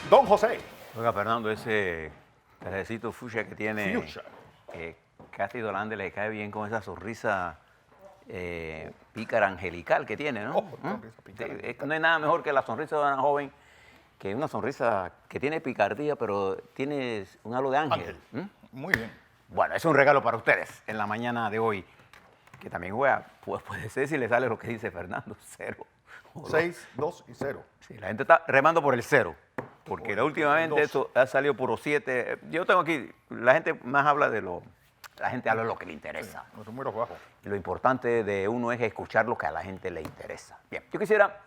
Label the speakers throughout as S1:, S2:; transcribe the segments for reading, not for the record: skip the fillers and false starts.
S1: Don José.
S2: Oiga, Fernando, ese trajecito fucsia que tiene
S1: Fuchsia.
S2: Kathy Dolande le cae bien con esa sonrisa pícara angelical que tiene, ¿no?
S1: Sonrisa pícara angelical.
S2: No hay nada mejor que la sonrisa de una joven, que una sonrisa que tiene picardía, pero tiene un halo de ángel.
S1: Ángel. Muy bien.
S2: Bueno, es un regalo para ustedes en la mañana de hoy, que también puede ser si le sale lo que dice Fernando, 0.
S1: 6, 2 y 0.
S2: Sí, la gente está remando por el 0, porque
S1: Por
S2: últimamente
S1: el
S2: esto ha salido puro 7. Yo tengo aquí, la gente más habla la gente habla de lo que le interesa.
S1: Los números bajos.
S2: Y lo importante de uno es escuchar lo que a la gente le interesa. Bien, yo quisiera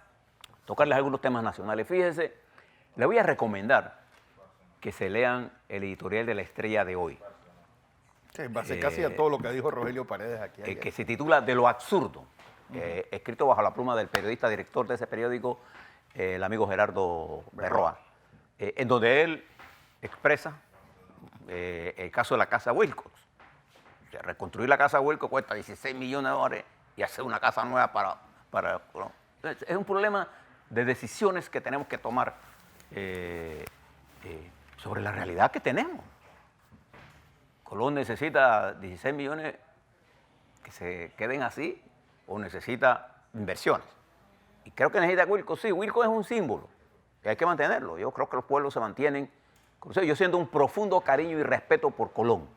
S2: tocarles algunos temas nacionales. Fíjense, les voy a recomendar que se lean el editorial de La Estrella de hoy,
S1: Sí, base casi a todo lo que dijo Rogelio Paredes aquí ayer.
S2: que se titula De lo absurdo, escrito bajo la pluma del periodista director de ese periódico, el amigo Gerardo Berroa, en donde él expresa el caso de la Casa Wilcox. O sea, reconstruir la Casa Wilcox cuesta 16 millones de dólares y hacer una casa nueva para ¿no? Es un problema de decisiones que tenemos que tomar sobre la realidad que tenemos. Colón necesita 16 millones que se queden así o necesita inversiones. Y creo que necesita Wilcox. Sí, Wilcox es un símbolo y hay que mantenerlo. Yo creo que los pueblos se mantienen. Yo siento un profundo cariño y respeto por Colón,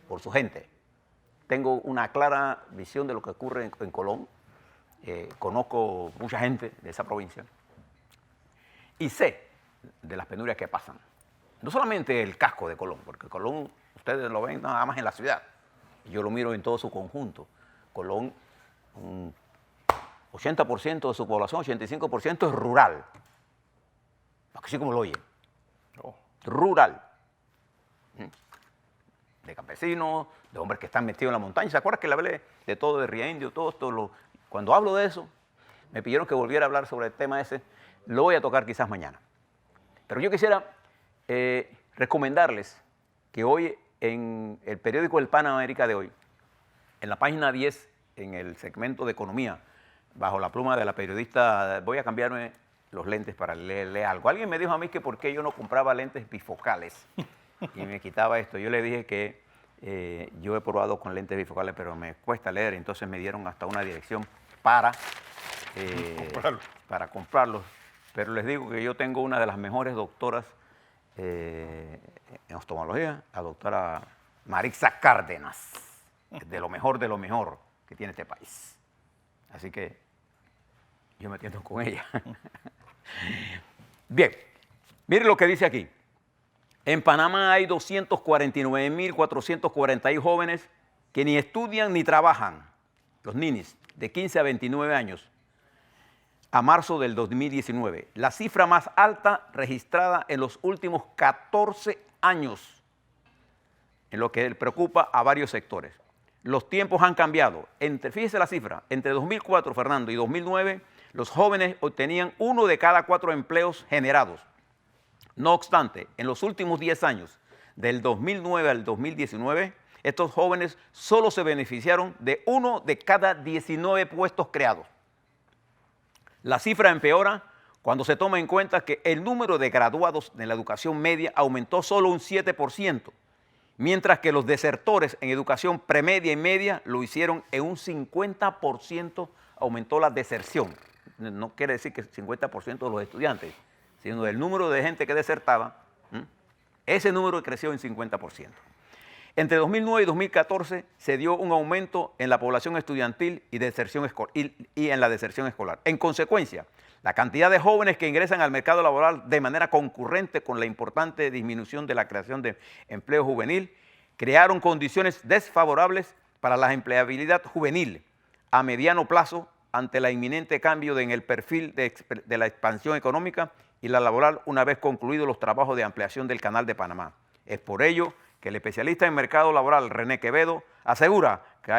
S2: por su gente. Tengo una clara visión de lo que ocurre en Colón. Conozco mucha gente de esa provincia y sé de las penurias que pasan. No solamente el casco de Colón, porque Colón ustedes lo ven nada más en la ciudad. Yo lo miro en todo su conjunto. Colón, un 80% de su población, 85% es rural. Así como lo oyen.
S1: Oh.
S2: Rural. De campesinos, de hombres que están metidos en la montaña. ¿Se acuerdan que le hablé de todo, de Ría Indio, todo esto? Cuando hablo de eso, me pidieron que volviera a hablar sobre el tema ese. Lo voy a tocar quizás mañana. Pero yo quisiera recomendarles que hoy en el periódico El Pan América de hoy, en la página 10, en el segmento de economía, bajo la pluma de la periodista, voy a cambiarme los lentes para leerle algo. Alguien me dijo a mí que por qué yo no compraba lentes bifocales y me quitaba esto. Yo le dije que yo he probado con lentes bifocales, pero me cuesta leer, entonces me dieron hasta una dirección para comprarlos. Pero les digo que yo tengo una de las mejores doctoras en oftalmología, la doctora Marixa Cárdenas, de lo mejor que tiene este país. Así que yo me atiendo con ella. Bien, miren lo que dice aquí. En Panamá hay 249.441 jóvenes que ni estudian ni trabajan, los ninis, de 15 a 29 años, a marzo del 2019, la cifra más alta registrada en los últimos 14 años, en lo que preocupa a varios sectores. Los tiempos han cambiado. Fíjese la cifra, entre 2004, Fernando, y 2009, los jóvenes obtenían 1 de cada 4 empleos generados. No obstante, en los últimos 10 años, del 2009 al 2019, estos jóvenes solo se beneficiaron de 1 de cada 19 puestos creados. La cifra empeora cuando se toma en cuenta que el número de graduados de la educación media aumentó solo un 7%, mientras que los desertores en educación premedia y media lo hicieron en un 50%, aumentó la deserción. No quiere decir que el 50% de los estudiantes, sino del número de gente que desertaba, ese número creció en 50%. Entre 2009 y 2014 se dio un aumento en la población estudiantil y en la deserción escolar. En consecuencia, la cantidad de jóvenes que ingresan al mercado laboral de manera concurrente con la importante disminución de la creación de empleo juvenil crearon condiciones desfavorables para la empleabilidad juvenil a mediano plazo ante el inminente cambio en el perfil de la expansión económica y la laboral una vez concluidos los trabajos de ampliación del Canal de Panamá. Es por ello que el especialista en mercado laboral René Quevedo asegura que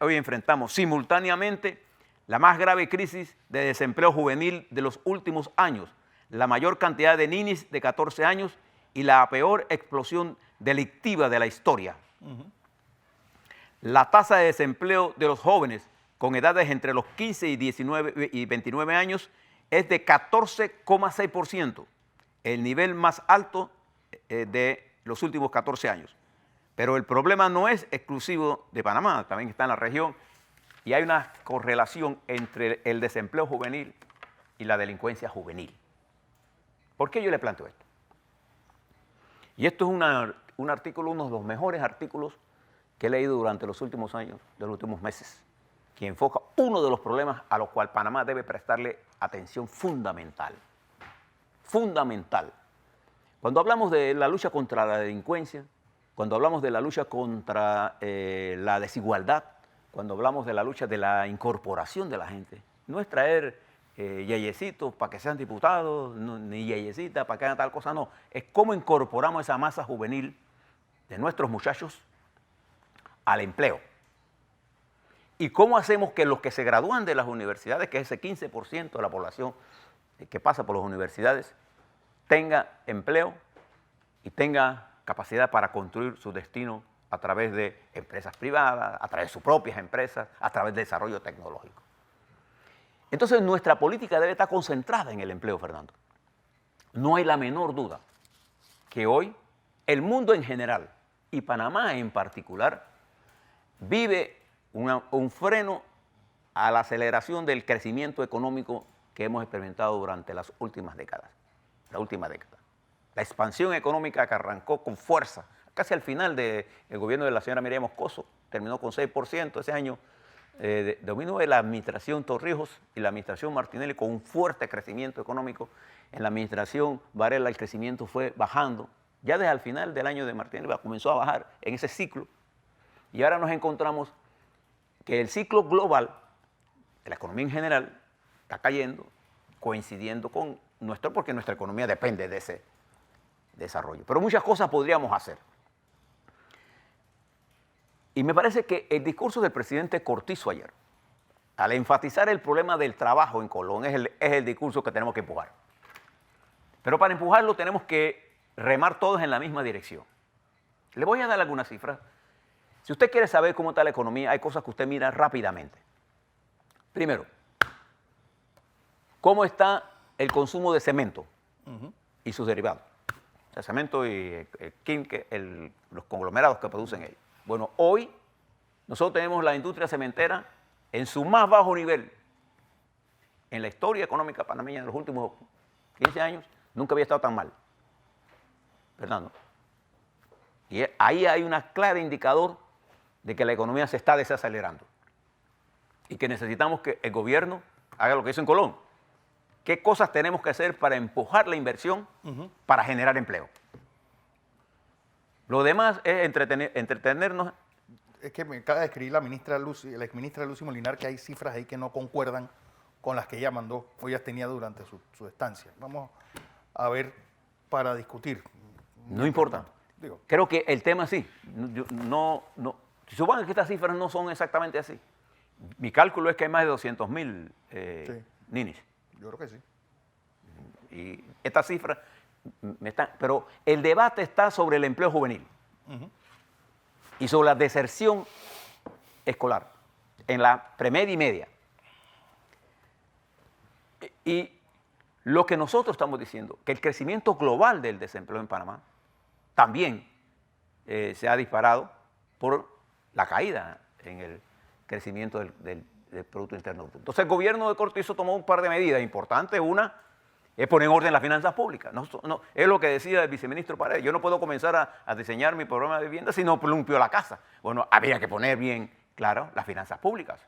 S2: hoy enfrentamos simultáneamente la más grave crisis de desempleo juvenil de los últimos años, la mayor cantidad de ninis de 14 años y la peor explosión delictiva de la historia. La tasa de desempleo de los jóvenes con edades entre los 15 y 29 y 29 años es de 14,6%, el nivel más alto de los últimos 14 años. Pero el problema no es exclusivo de Panamá, también está en la región y hay una correlación entre el desempleo juvenil y la delincuencia juvenil. ¿Por qué yo le planteo esto? Y esto es un artículo, uno de los mejores artículos que he leído durante los últimos años, de los últimos meses, que enfoca uno de los problemas a los cuales Panamá debe prestarle atención fundamental. Fundamental. Cuando hablamos de la lucha contra la delincuencia, cuando hablamos de la lucha contra la desigualdad, cuando hablamos de la lucha de la incorporación de la gente, no es traer yeyecitos para que sean diputados, ni yeyecitas para que hagan tal cosa, no. Es cómo incorporamos esa masa juvenil de nuestros muchachos al empleo. Y cómo hacemos que los que se gradúan de las universidades, que es ese 15% de la población que pasa por las universidades, tenga empleo y tenga capacidad para construir su destino a través de empresas privadas, a través de sus propias empresas, a través de desarrollo tecnológico. Entonces, nuestra política debe estar concentrada en el empleo, Fernando. No hay la menor duda que hoy el mundo en general y Panamá en particular vive un freno a la aceleración del crecimiento económico que hemos experimentado durante las últimas décadas. La expansión económica que arrancó con fuerza, casi al final del gobierno de la señora Mireya Moscoso, terminó con 6%. Ese año dominó la administración Torrijos y la administración Martinelli con un fuerte crecimiento económico. En la administración Varela el crecimiento fue bajando. Ya desde el final del año de Martinelli comenzó a bajar en ese ciclo. Y ahora nos encontramos que el ciclo global de la economía en general está cayendo, coincidiendo con porque nuestra economía depende de ese desarrollo. Pero muchas cosas podríamos hacer. Y me parece que el discurso del presidente Cortizo ayer, al enfatizar el problema del trabajo en Colón, es el discurso que tenemos que empujar. Pero para empujarlo tenemos que remar todos en la misma dirección. Le voy a dar algunas cifras. Si usted quiere saber cómo está la economía, hay cosas que usted mira rápidamente. Primero, ¿cómo está el consumo de cemento y sus derivados? O sea, cemento y los conglomerados que producen ellos. Bueno, hoy nosotros tenemos la industria cementera en su más bajo nivel. En la historia económica panameña de los últimos 15 años, nunca había estado tan mal. Fernando. Y ahí hay un claro indicador de que la economía se está desacelerando y que necesitamos que el gobierno haga lo que hizo en Colón. ¿Qué cosas tenemos que hacer para empujar la inversión para generar empleo? Lo demás es entretenernos.
S1: Es que me acaba de escribir la exministra Lucy Molinar que hay cifras ahí que no concuerdan con las que ella mandó o ella tenía durante su estancia. Vamos a ver para discutir.
S2: No importa. Creo que el tema sí. Si supongan que estas cifras no son exactamente así. Mi cálculo es que hay más de 200.000
S1: sí.
S2: ninis.
S1: Yo creo que sí.
S2: Y estas cifras pero el debate está sobre el empleo juvenil y sobre la deserción escolar en la premedia y media. Y lo que nosotros estamos diciendo, que el crecimiento global del desempleo en Panamá también se ha disparado por la caída en el crecimiento del Producto Interno Bruto. Entonces el gobierno de Cortizo tomó un par de medidas importantes. Una es poner en orden las finanzas públicas. Es lo que decía el viceministro Paredes. Yo no puedo comenzar a diseñar mi programa de vivienda si no plumpio la casa. Bueno, había que poner bien claro las finanzas públicas.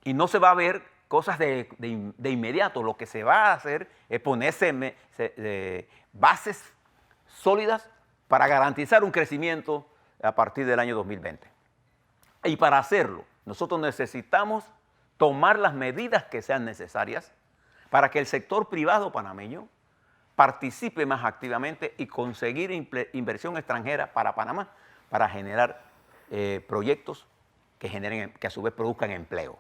S2: Y no se va a ver cosas de inmediato. Lo que se va a hacer es ponerse bases sólidas para garantizar un crecimiento a partir del año 2020. Y para hacerlo, nosotros necesitamos tomar las medidas que sean necesarias para que el sector privado panameño participe más activamente y conseguir inversión extranjera para Panamá, para generar proyectos que a su vez produzcan empleo.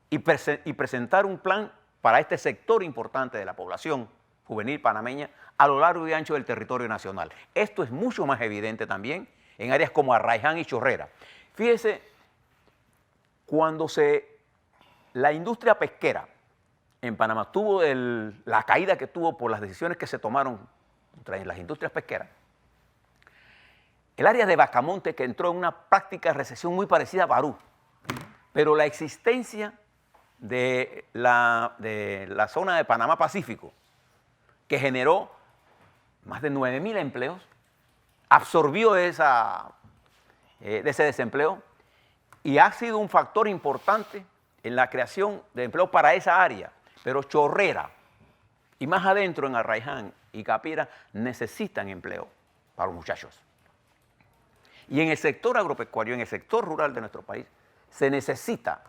S2: Y presentar un plan para este sector importante de la población juvenil panameña a lo largo y ancho del territorio nacional. Esto es mucho más evidente también en áreas como Arraiján y Chorrera. Fíjese, cuando la industria pesquera en Panamá tuvo la caída que tuvo por las decisiones que se tomaron contra las industrias pesqueras, el área de Bacamonte, que entró en una práctica recesión muy parecida a Barú, pero la existencia de la zona de Panamá Pacífico, que generó más de 9.000 empleos, absorbió de ese desempleo y ha sido un factor importante en la creación de empleo para esa área. Pero Chorrera y más adentro en Arraiján y Capira necesitan empleo para los muchachos. Y en el sector agropecuario, en el sector rural de nuestro país, se necesita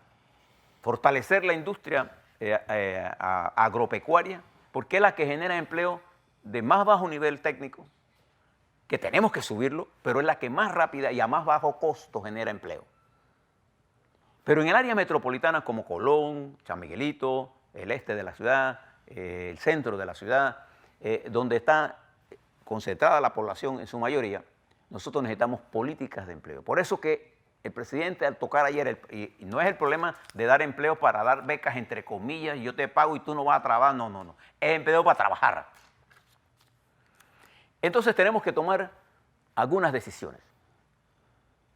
S2: fortalecer la industria agropecuaria, porque es la que genera empleo de más bajo nivel técnico, que tenemos que subirlo, pero es la que más rápida y a más bajo costo genera empleo. Pero en el área metropolitana como Colón, San Miguelito, el este de la ciudad, el centro de la ciudad, donde está concentrada la población en su mayoría, nosotros necesitamos políticas de empleo. Por eso que el presidente al tocar ayer, y no es el problema de dar empleo para dar becas entre comillas, y yo te pago y tú no vas a trabajar, no. Es empleo para trabajar. Entonces tenemos que tomar algunas decisiones.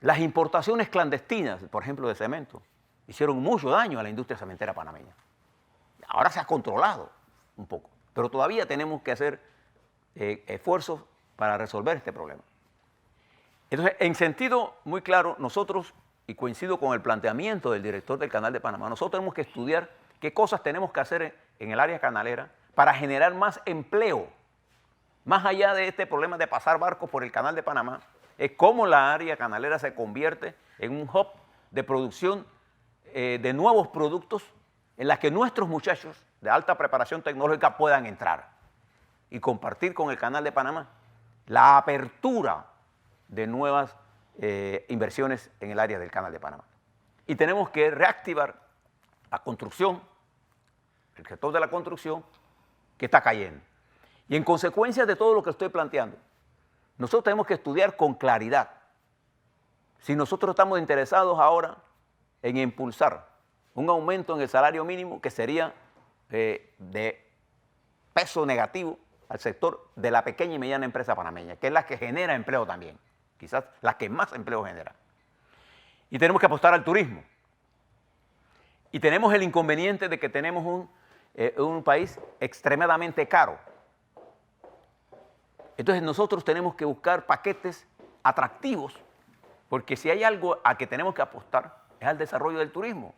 S2: Las importaciones clandestinas, por ejemplo, de cemento, hicieron mucho daño a la industria cementera panameña. Ahora se ha controlado un poco, pero todavía tenemos que hacer esfuerzos para resolver este problema. Entonces, en sentido muy claro, nosotros, y coincido con el planteamiento del director del Canal de Panamá, nosotros tenemos que estudiar qué cosas tenemos que hacer en el área canalera para generar más empleo. Más allá de este problema de pasar barcos por el Canal de Panamá, es cómo la área canalera se convierte en un hub de producción de nuevos productos en la que nuestros muchachos de alta preparación tecnológica puedan entrar y compartir con el Canal de Panamá la apertura de nuevas inversiones en el área del Canal de Panamá. Y tenemos que reactivar la construcción, el sector de la construcción, que está cayendo. Y en consecuencia de todo lo que estoy planteando, nosotros tenemos que estudiar con claridad si nosotros estamos interesados ahora en impulsar un aumento en el salario mínimo que sería de peso negativo al sector de la pequeña y mediana empresa panameña, que es la que genera empleo también, quizás la que más empleo genera. Y tenemos que apostar al turismo. Y tenemos el inconveniente de que tenemos un país extremadamente caro. Entonces nosotros tenemos que buscar paquetes atractivos, porque si hay algo a que tenemos que apostar es al desarrollo del turismo.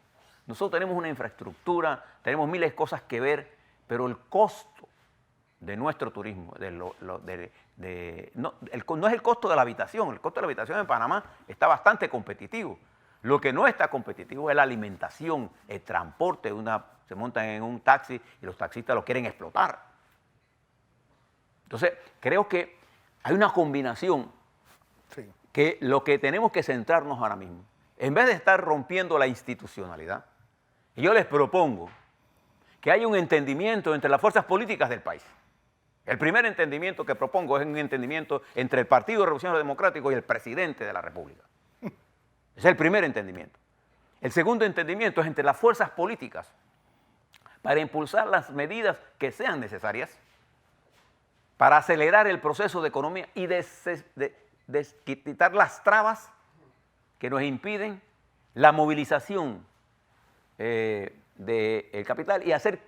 S2: Nosotros tenemos una infraestructura, tenemos miles de cosas que ver, pero el costo de nuestro turismo, no es el costo de la habitación, el costo de la habitación en Panamá está bastante competitivo. Lo que no está competitivo es la alimentación, el transporte, se montan en un taxi y los taxistas lo quieren explotar. Entonces, creo que hay una combinación que lo que tenemos que centrarnos ahora mismo, en vez de estar rompiendo la institucionalidad, yo les propongo que haya un entendimiento entre las fuerzas políticas del país. El primer entendimiento que propongo es un entendimiento entre el Partido Revolucionario Democrático y el presidente de la República. Es el primer entendimiento. El segundo entendimiento es entre las fuerzas políticas para impulsar las medidas que sean necesarias para acelerar el proceso de economía y quitar las trabas que nos impiden la movilización del capital y hacer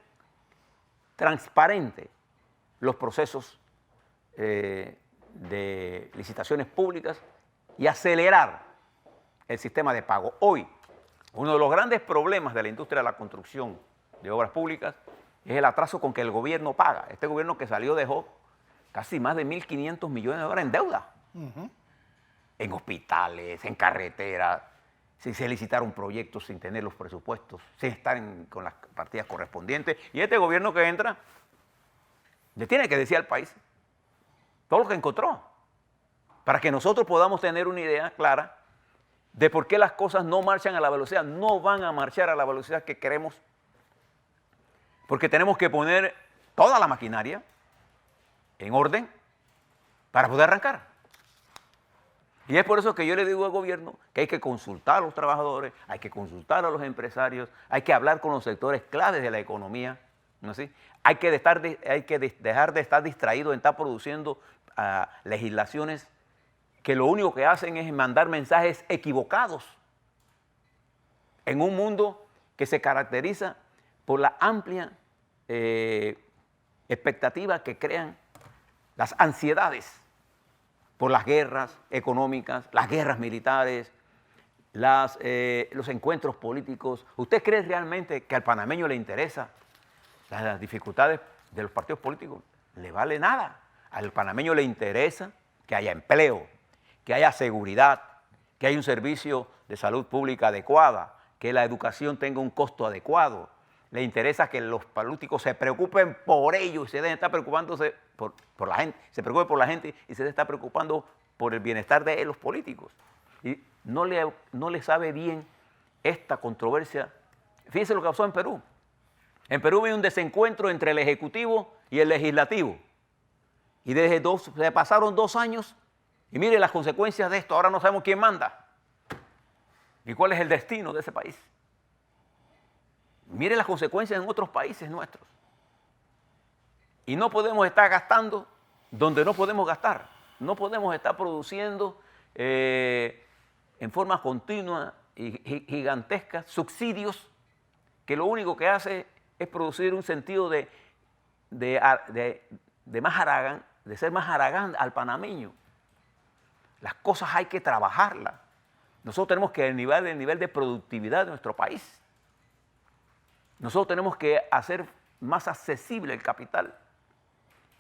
S2: transparente los procesos de licitaciones públicas y acelerar el sistema de pago. Hoy, uno de los grandes problemas de la industria de la construcción de obras públicas es el atraso con que el gobierno paga. Este gobierno que salió dejó casi más de 1.500 millones de dólares en deuda. En hospitales, en carreteras, sin se licitaron proyectos sin tener los presupuestos, sin estar con las partidas correspondientes. Y este gobierno que entra le tiene que decir al país todo lo que encontró, para que nosotros podamos tener una idea clara de por qué las cosas no marchan a la velocidad, no van a marchar a la velocidad que queremos, porque tenemos que poner toda la maquinaria en orden para poder arrancar. Y es por eso que yo le digo al gobierno que hay que consultar a los trabajadores, hay que consultar a los empresarios, hay que hablar con los sectores claves de la economía ¿no es así? Hay que dejar de estar distraído en estar produciendo legislaciones que lo único que hacen es mandar mensajes equivocados en un mundo que se caracteriza por la amplia expectativa que crean las ansiedades por las guerras económicas, las guerras militares, los encuentros políticos. ¿Usted cree realmente que al panameño le interesa las dificultades de los partidos políticos? Le vale nada. Al panameño le interesa que haya empleo, que haya seguridad, que haya un servicio de salud pública adecuada, que la educación tenga un costo adecuado. Le interesa que los políticos se preocupen por ellos y se dejen estar preocupándose por la gente, se preocupen por la gente y se dejen estar preocupando por el bienestar de los políticos. Y no le sabe bien esta controversia. Fíjense lo que pasó en Perú. En Perú hay un desencuentro entre el Ejecutivo y el Legislativo. Y se pasaron 2 años y mire las consecuencias de esto. Ahora no sabemos quién manda y cuál es el destino de ese país. Mire las consecuencias en otros países nuestros. Y no podemos estar gastando donde no podemos gastar. No podemos estar produciendo en forma continua y gigantesca subsidios que lo único que hace es producir un sentido de ser más haragán al panameño. Las cosas hay que trabajarlas. Nosotros tenemos que elevar el nivel de productividad de nuestro país. Nosotros tenemos que hacer más accesible el capital.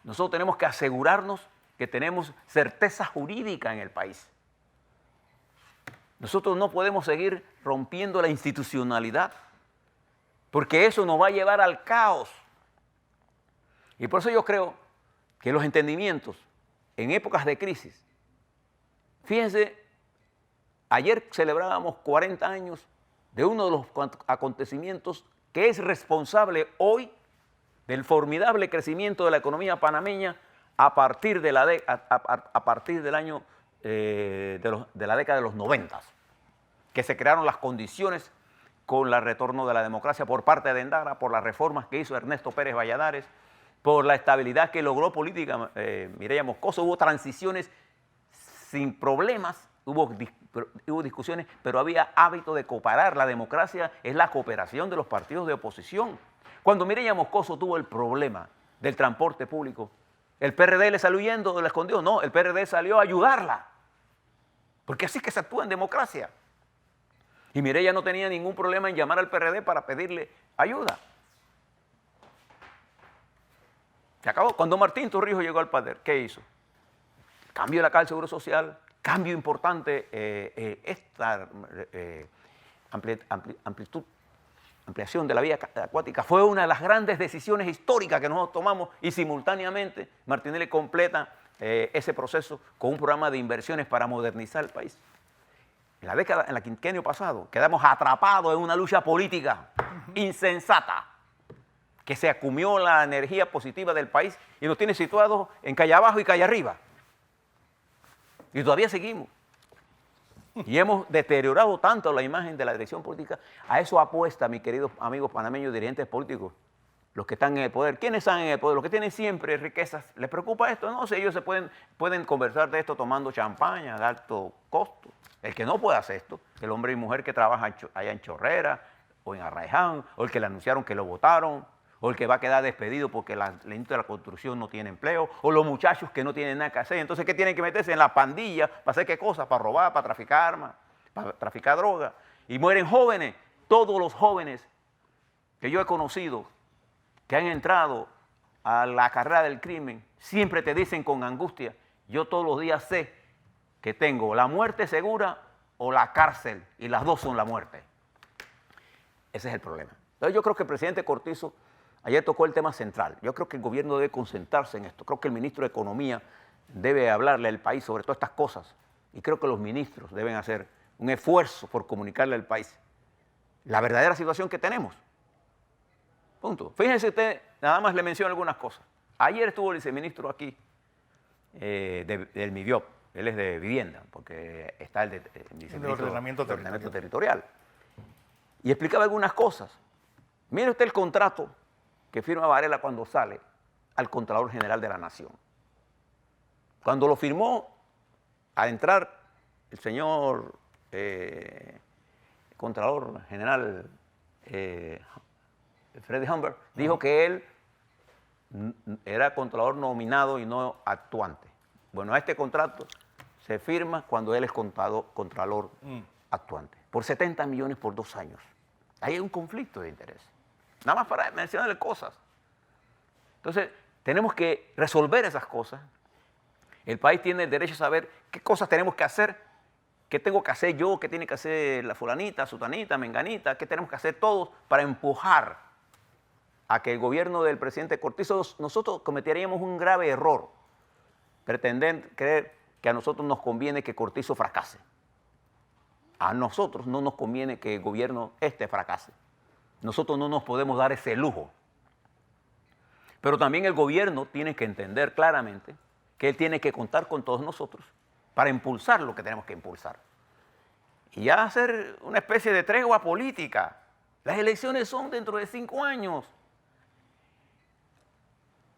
S2: Nosotros tenemos que asegurarnos que tenemos certeza jurídica en el país. Nosotros no podemos seguir rompiendo la institucionalidad, porque eso nos va a llevar al caos. Y por eso yo creo que los entendimientos en épocas de crisis, fíjense, ayer celebrábamos 40 años de uno de los acontecimientos que es responsable hoy del formidable crecimiento de la economía panameña a partir del año de la década de los 90, que se crearon las condiciones con el retorno de la democracia por parte de Endara, por las reformas que hizo Ernesto Pérez Valladares, por la estabilidad que logró política Mireya Moscoso. Hubo transiciones sin problemas, hubo discusiones, pero había hábito de cooperar. La democracia es la cooperación de los partidos de oposición. Cuando Mireya Moscoso tuvo el problema del transporte público, ¿el PRD le salió huyendo o le escondió? No, el PRD salió a ayudarla, porque así es que se actúa en democracia. Y Mireya no tenía ningún problema en llamar al PRD para pedirle ayuda. Se acabó. Cuando Martín Torrijos llegó al poder, ¿qué hizo? Cambio de la Caja del Seguro Social, cambio importante, esta ampliación de la vía acuática fue una de las grandes decisiones históricas que nosotros tomamos, y simultáneamente Martinelli completa ese proceso con un programa de inversiones para modernizar el país. En el quinquenio pasado, quedamos atrapados en una lucha política insensata que se acumió la energía positiva del país y nos tiene situados en calle abajo y calle arriba. Y todavía seguimos. Y hemos deteriorado tanto la imagen de la dirección política. A eso apuesta, mis queridos amigos panameños, dirigentes políticos, los que están en el poder. ¿Quiénes están en el poder? Los que tienen siempre riquezas. ¿Les preocupa esto? No, si ellos pueden conversar de esto tomando champaña de alto costo. El que no puede hacer esto, el hombre y mujer que trabajan allá en Chorrera o en Arraiján, o el que le anunciaron que lo votaron, o el que va a quedar despedido porque la industria de la construcción no tiene empleo, o los muchachos que no tienen nada que hacer. Entonces, ¿qué tienen que meterse en la pandilla? ¿Para hacer qué cosas? Para robar, para traficar armas, para traficar droga. Y mueren jóvenes. Todos los jóvenes que yo he conocido que han entrado a la carrera del crimen, siempre te dicen con angustia: yo todos los días sé que tengo la muerte segura o la cárcel, y las dos son la muerte. Ese es el problema. Entonces yo creo que el presidente Cortizo ayer tocó el tema central. Yo creo que el gobierno debe concentrarse en esto. Creo que el ministro de Economía debe hablarle al país sobre todas estas cosas. Y creo que los ministros deben hacer un esfuerzo por comunicarle al país la verdadera situación que tenemos. Punto. Fíjense usted, nada más le menciono algunas cosas. Ayer estuvo el viceministro aquí del MIVIOP. Él es de vivienda, porque está el
S1: de ordenamiento
S2: territorial. Y explicaba algunas cosas. Mire usted el contrato que firma Varela cuando sale al Contralor General de la Nación. Cuando lo firmó, al entrar el señor Contralor General Freddy Humbert, dijo que él era Contralor nominado y no actuante. Bueno, este contrato se firma cuando él es Contralor actuante, por 70 millones por 2 años. Ahí hay un conflicto de interés. Nada más para mencionarle cosas. Entonces, tenemos que resolver esas cosas. El país tiene el derecho a saber qué cosas tenemos que hacer, qué tengo que hacer yo, qué tiene que hacer la fulanita, sutanita, menganita, qué tenemos que hacer todos para empujar a que el gobierno del presidente Cortizo, nosotros cometeríamos un grave error, pretender creer que a nosotros nos conviene que Cortizo fracase. A nosotros no nos conviene que el gobierno fracase. Nosotros no nos podemos dar ese lujo. Pero también el gobierno tiene que entender claramente que él tiene que contar con todos nosotros para impulsar lo que tenemos que impulsar. Y ya hacer una especie de tregua política. Las elecciones son dentro de 5 años.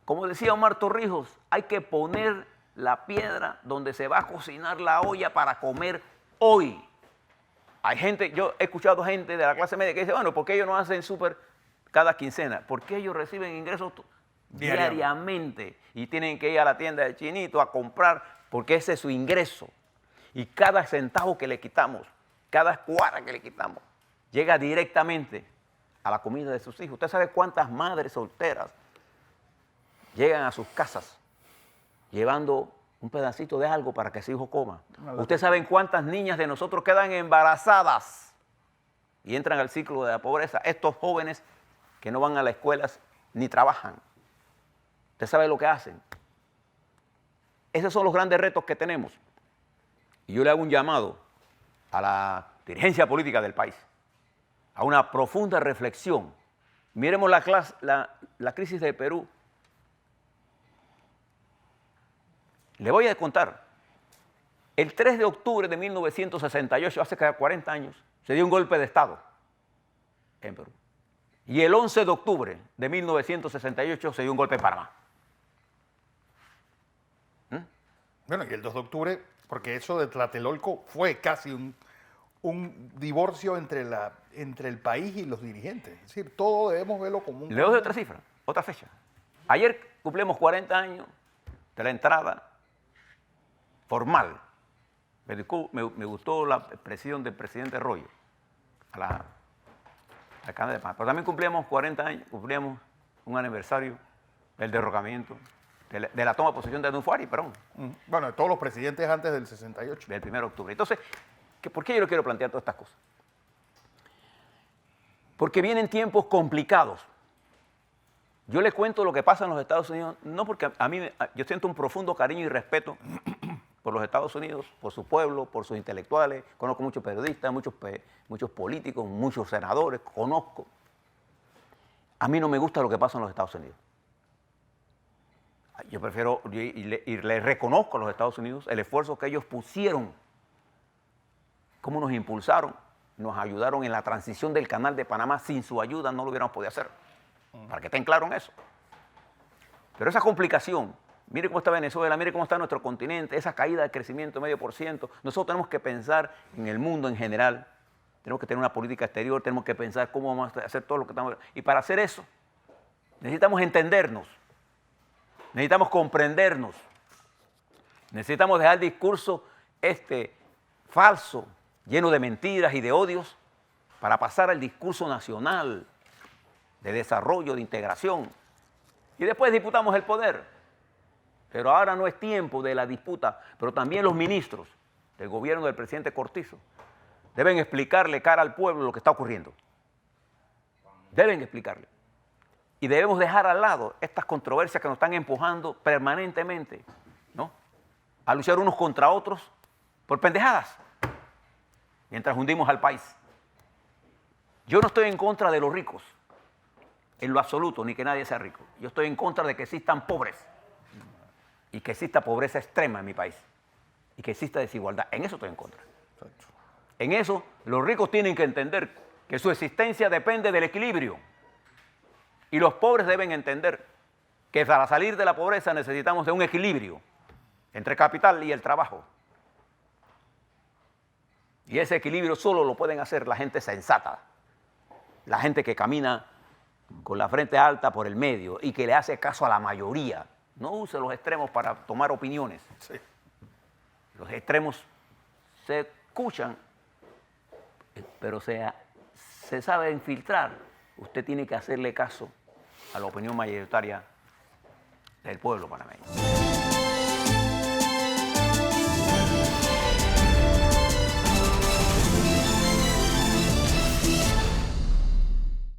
S2: Como decía Omar Torrijos, hay que poner la piedra donde se va a cocinar la olla para comer hoy. Hay gente, yo he escuchado gente de la clase media que dice, bueno, ¿por qué ellos no hacen súper cada quincena? Porque ellos reciben ingresos diariamente y tienen que ir a la tienda del chinito a comprar porque ese es su ingreso. Y cada centavo que le quitamos, cada escuadra que le quitamos, llega directamente a la comida de sus hijos. ¿Usted sabe cuántas madres solteras llegan a sus casas llevando un pedacito de algo para que su hijo coma? ¿Usted sabe cuántas niñas de nosotros quedan embarazadas y entran al ciclo de la pobreza? Estos jóvenes que no van a las escuelas ni trabajan. ¿Usted sabe lo que hacen? Esos son los grandes retos que tenemos. Y yo le hago un llamado a la dirigencia política del país, a una profunda reflexión. Miremos la crisis de Perú. Le voy a contar. El 3 de octubre de 1968, hace 40 años, se dio un golpe de Estado en Perú. Y el 11 de octubre de 1968 se dio un golpe en Panamá.
S1: Bueno, y el 2 de octubre, porque eso de Tlatelolco fue casi un divorcio entre el país y los dirigentes. Es decir, todo debemos verlo como un...
S2: Le doy otra cifra, otra fecha. Ayer cumplimos 40 años de la entrada formal. Me gustó la expresión del presidente Royo a la Cámara de Paz. Pero también cumplimos 40 años, cumplimos un aniversario del derrocamiento, de la toma de posesión de Adolfo Arias, perdón.
S1: Bueno, de todos los presidentes antes del 68.
S2: Del 1 de octubre. Entonces, ¿por qué yo le quiero plantear todas estas cosas? Porque vienen tiempos complicados. Yo le cuento lo que pasa en los Estados Unidos, no porque yo siento un profundo cariño y respeto por los Estados Unidos, por su pueblo, por sus intelectuales. Conozco muchos periodistas, muchos políticos, muchos senadores, conozco. A mí no me gusta lo que pasa en los Estados Unidos. Yo prefiero, y le reconozco a los Estados Unidos el esfuerzo que ellos pusieron, cómo nos impulsaron, nos ayudaron en la transición del Canal de Panamá. Sin su ayuda no lo hubiéramos podido hacer, para que estén claros en eso. Pero esa complicación, mire cómo está Venezuela, mire cómo está nuestro continente, esa caída de crecimiento de 0,5%, nosotros tenemos que pensar en el mundo en general, tenemos que tener una política exterior, tenemos que pensar cómo vamos a hacer todo lo que estamos... Y para hacer eso, necesitamos entendernos, necesitamos comprendernos, necesitamos dejar el discurso falso, lleno de mentiras y de odios, para pasar al discurso nacional de desarrollo, de integración. Y después disputamos el poder. Pero ahora no es tiempo de la disputa, pero también los ministros del gobierno del presidente Cortizo deben explicarle cara al pueblo lo que está ocurriendo. Deben explicarle. Y debemos dejar al lado estas controversias que nos están empujando permanentemente, ¿no?, a luchar unos contra otros por pendejadas, mientras hundimos al país. Yo no estoy en contra de los ricos, en lo absoluto, ni que nadie sea rico. Yo estoy en contra de que existan pobres y que exista pobreza extrema en mi país y que exista desigualdad. En eso estoy en contra. En eso los ricos tienen que entender que su existencia depende del equilibrio. Y los pobres deben entender que para salir de la pobreza necesitamos de un equilibrio entre capital y el trabajo. Y ese equilibrio solo lo pueden hacer la gente sensata, la gente que camina con la frente alta por el medio y que le hace caso a la mayoría. No use los extremos para tomar opiniones.
S1: Sí.
S2: Los extremos se escuchan, pero se sabe infiltrar. Usted tiene que hacerle caso a la opinión mayoritaria del pueblo panameño.